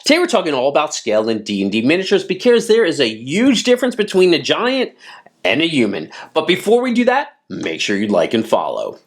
Today we're talking all about scale in D&D Miniatures because there is a huge difference between a giant and a human. But before we do that, make sure you like and follow.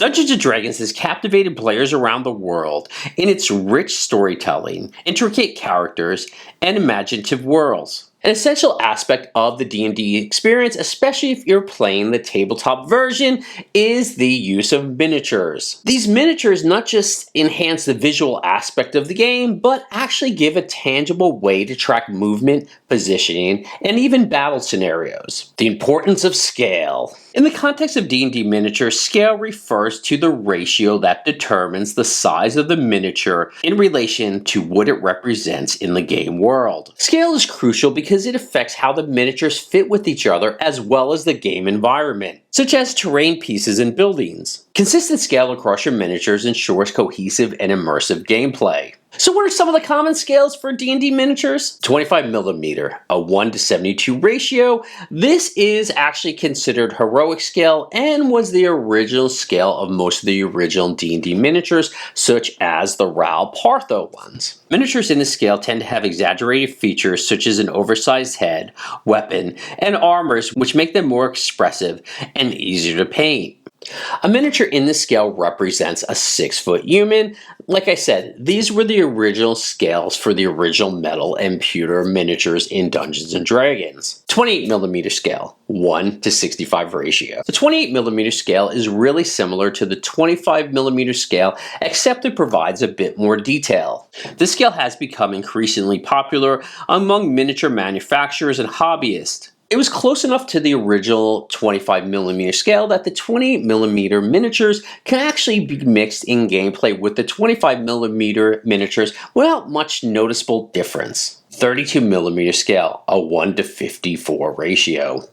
Dungeons & Dragons has captivated players around the world in its rich storytelling, intricate characters, and imaginative worlds. An essential aspect of the D&D experience, especially if you're playing the tabletop version, is the use of miniatures. These miniatures not just enhance the visual aspect of the game, but actually give a tangible way to track movement, positioning, and even battle scenarios. The importance of scale. In the context of D&D Miniatures, scale refers to the ratio that determines the size of the miniature in relation to what it represents in the game world. Scale is crucial because it affects how the miniatures fit with each other as well as the game environment, such as terrain pieces and buildings. Consistent scale across your miniatures ensures cohesive and immersive gameplay. So what are some of the common scales for D&D Miniatures? 25mm, a 1:72 ratio. This is actually considered heroic scale and was the original scale of most of the original D&D Miniatures, such as the Ral Partho ones. Miniatures in this scale tend to have exaggerated features such as an oversized head, weapon, and armors, which make them more expressive and easier to paint. A miniature in this scale represents a 6-foot human. Like I said, these were the original scales for the original metal and pewter miniatures in Dungeons & Dragons. 28mm scale, 1:65 ratio. The 28mm scale is really similar to the 25mm scale, except it provides a bit more detail. This scale has become increasingly popular among miniature manufacturers and hobbyists. It was close enough to the original 25mm scale that the 28mm miniatures can actually be mixed in gameplay with the 25mm miniatures without much noticeable difference. 32mm scale, a 1:54 ratio.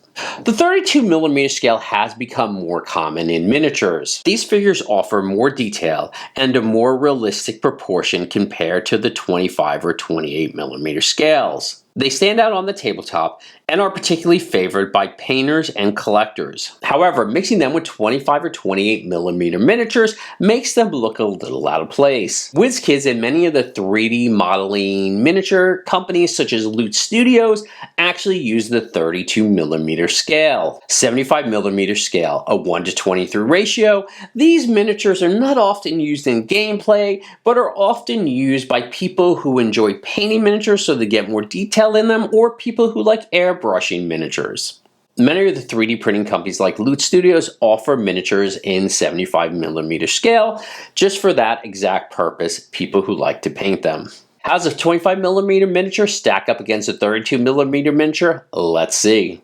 The 32mm scale has become more common in miniatures. These figures offer more detail and a more realistic proportion compared to the 25 or 28mm scales. They stand out on the tabletop and are particularly favored by painters and collectors. However, mixing them with 25 or 28mm miniatures makes them look a little out of place. WizKids and many of the 3D modeling miniature companies such as Loot Studios actually use the 32mm scale. 75mm scale, a 1:23 ratio. These miniatures are not often used in gameplay, but are often used by people who enjoy painting miniatures so they get more detail in them, or people who like airbrushing miniatures. Many of the 3D printing companies like Loot Studios offer miniatures in 75mm scale just for that exact purpose, people who like to paint them. How does a 25mm miniature stack up against a 32mm miniature? Let's see.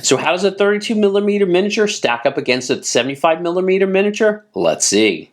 So how does a 32mm miniature stack up against a 75mm miniature? Let's see.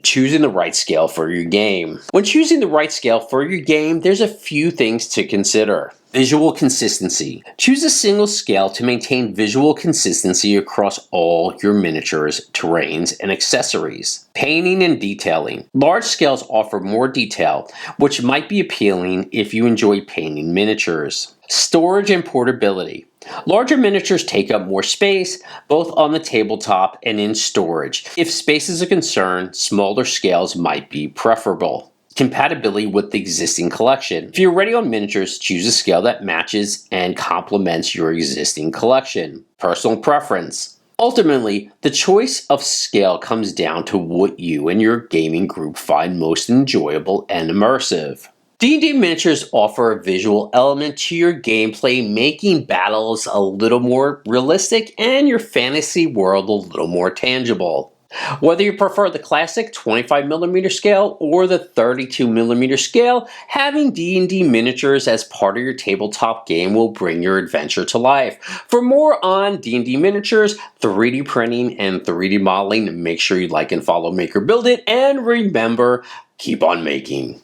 Choosing the right scale for your game. When choosing the right scale for your game, there's a few things to consider. Visual consistency. Choose a single scale to maintain visual consistency across all your miniatures, terrains, and accessories. Painting and detailing. Large scales offer more detail, which might be appealing if you enjoy painting miniatures. Storage and portability. Larger miniatures take up more space, both on the tabletop and in storage. If space is a concern, smaller scales might be preferable. Compatibility with the existing collection. If you're already on miniatures, choose a scale that matches and complements your existing collection. Personal preference. Ultimately, the choice of scale comes down to what you and your gaming group find most enjoyable and immersive. D&D Miniatures offer a visual element to your gameplay, making battles a little more realistic and your fantasy world a little more tangible. Whether you prefer the classic 25mm scale or the 32mm scale, having D&D Miniatures as part of your tabletop game will bring your adventure to life. For more on D&D Miniatures, 3D printing, and 3D modeling, make sure you like and follow Make or Build It, and remember, keep on making.